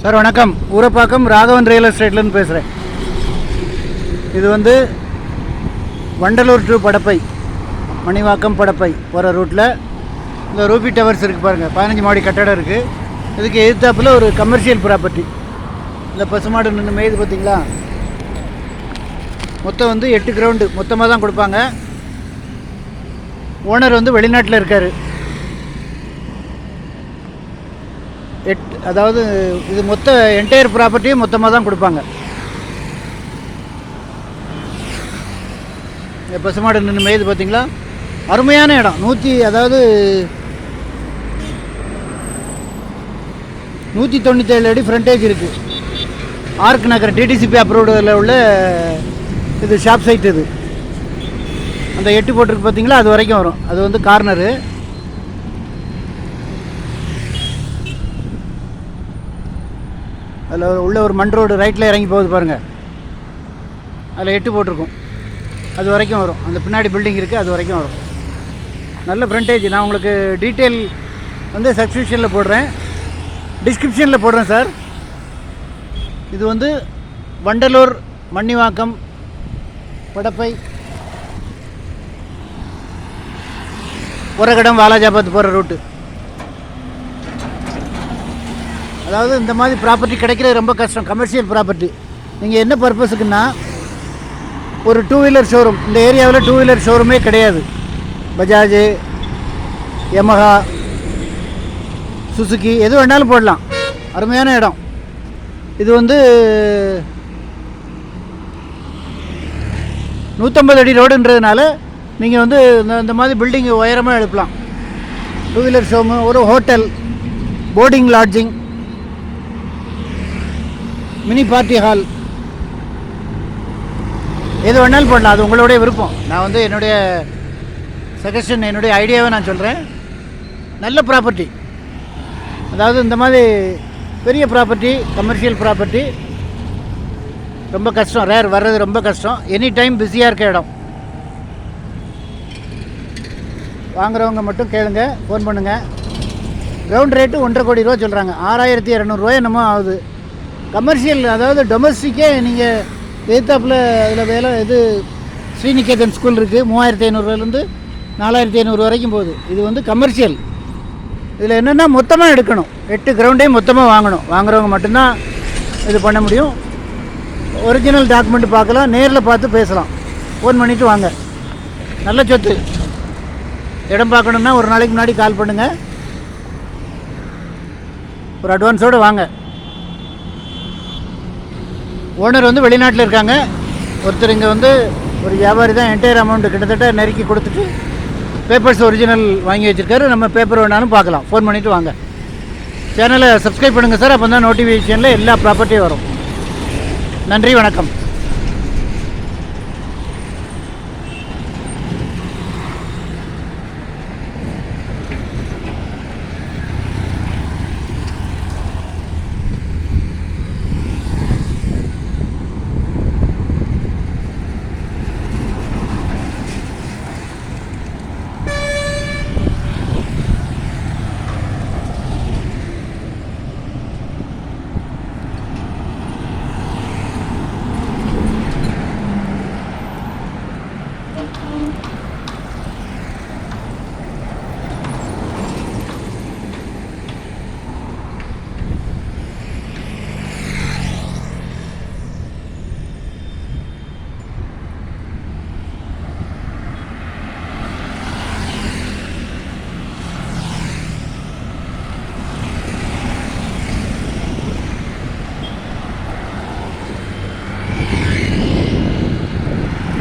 Sir வணக்கம். Urapakkam Raghavan real எஸ்டேட்லேருந்து பேசுகிறேன். இது வந்து வண்டலூர் டு படப்பை, மணிவாக்கம் படப்பை போகிற ரூட்டில் இந்த ரூபி டவர்ஸ் இருக்குது பாருங்கள். 15 மாடி கட்டடம் இருக்குது. இதுக்கு எதிர்த்தாப்பில் ஒரு கமர்ஷியல் ப்ராப்பர்ட்டி. இந்த பசுமாடு நின்று மேய்து பார்த்திங்களா. மொத்தம் வந்து 8 கிரவுண்டு மொத்தமாக தான் கொடுப்பாங்க. ஓனர் வந்து வெளிநாட்டில் இருக்கார். அதாவது இது மொத்த என்டையர் ப்ராப்பர்ட்டியும் மொத்தமாக தான் கொடுப்பாங்க. இந்த பசுமாடு நின்று மேய்து பார்த்தீங்களா, அருமையான இடம். 197 அடி ஃப்ரண்டேஜ் இருக்குது. ஆர்க் நகர் டிடிசிபி அப்ரூவ்டில் உள்ள இது ஷாப் சைட். இது அந்த 8 போட்டிருக்கு பார்த்தீங்களா, அது வரைக்கும் வரும். அது வந்து கார்னரு. அதில் உள்ள ஒரு மண் ரோடு ரைட்டில் இறங்கி போகுது பாருங்கள். அதில் 8 போட்டிருக்கும். அது வரைக்கும் வரும். அந்த பின்னாடி பில்டிங் இருக்குது, அது வரைக்கும் வரும். நல்ல ஃப்ரண்டேஜ். நான் உங்களுக்கு டீட்டெயில் வந்து சப்ஸ்கிரிப்ஷனில் போடுறேன், டிஸ்கிரிப்ஷனில் போடுறேன் சார். இது வந்து வண்டலூர், மணிவாக்கம், படப்பை, உரகடம், வாலாஜாபாத் போகிற ரூட்டு. அதாவது இந்த மாதிரி ப்ராப்பர்ட்டி கிடைக்கிறது ரொம்ப கஷ்டம். Commercial property. நீங்கள் என்ன பர்பஸுக்குன்னா, ஒரு 2 வீலர் ஷோரூம். இந்த ஏரியாவில் 2 வீலர் ஷோரூமே கிடையாது. பஜாஜ், யமஹா, சுசுக்கி எது வேணாலும் போடலாம். அருமையான இடம். இது வந்து 150 அடி ரோடுன்றதுனால நீங்கள் வந்து இந்த மாதிரி பில்டிங் உயரமாக எழுப்பலாம். 2 வீலர் ஷோரூமு, ஒரு hotel, boarding lodging, mini party hall எது வேணாலும் போடலாம். அது உங்களுடைய விருப்பம். நான் வந்து என்னுடைய சஜஷன், என்னுடைய ஐடியாவை நான் சொல்கிறேன். நல்ல ப்ராப்பர்ட்டி. அதாவது இந்த மாதிரி பெரிய ப்ராப்பர்ட்டி, கமர்ஷியல் ப்ராப்பர்ட்டி ரொம்ப கஷ்டம். ரேர் வர்றது ரொம்ப கஷ்டம். எனி டைம் பிஸியாக இருக்க இடம். வாங்குறவங்க மட்டும் கேளுங்க, ஃபோன் பண்ணுங்கள். கிரவுண்ட் ரேட்டு 1.5 கோடி ரூபா சொல்கிறாங்க. 6200 என்னமோ ஆகுது. கமர்ஷியல், அதாவது டொமஸ்டிக்கே நீங்கள் எதிர்த்தாப்பில் அதில் வேலை இது ஸ்ரீநிகேதன் ஸ்கூல் இருக்குது. 3500 4500 வரைக்கும் போகுது. இது வந்து கமர்ஷியல். இதில் என்னென்னா மொத்தமாக எடுக்கணும். 8 கிரவுண்டையும் மொத்தமாக வாங்கணும். வாங்குறவங்க மட்டும்தான் இது பண்ண முடியும். ஒரிஜினல் டாக்குமெண்ட் பார்க்கலாம், நேரில் பார்த்து பேசலாம். ஃபோன் பண்ணிவிட்டு வாங்க. நல்ல சொத்து. இடம் பார்க்கணுன்னா ஒரு நாளைக்கு முன்னாடி கால் பண்ணுங்கள். ஒரு அட்வான்ஸோடு வாங்க. ஓனர் வந்து வெளிநாட்டில் இருக்காங்க. ஒருத்தர் இங்கே வந்து ஒரு வியாபாரி தான். என்டையர் அமௌண்ட்டு கிட்டத்தட்ட நெருக்கி கொடுத்துட்டு பேப்பர்ஸ் ஒரிஜினல் வாங்கி வச்சுருக்காரு. நம்ம பேப்பர் வேணாலும் பார்க்கலாம். ஃபோன் பண்ணிவிட்டு வாங்க. சேனலை சப்ஸ்கிரைப் பண்ணுங்கள் சார். அப்போ தான் நோட்டிஃபிகேஷனில் எல்லா ப்ராப்பர்ட்டியும் வரும். நன்றி, வணக்கம்.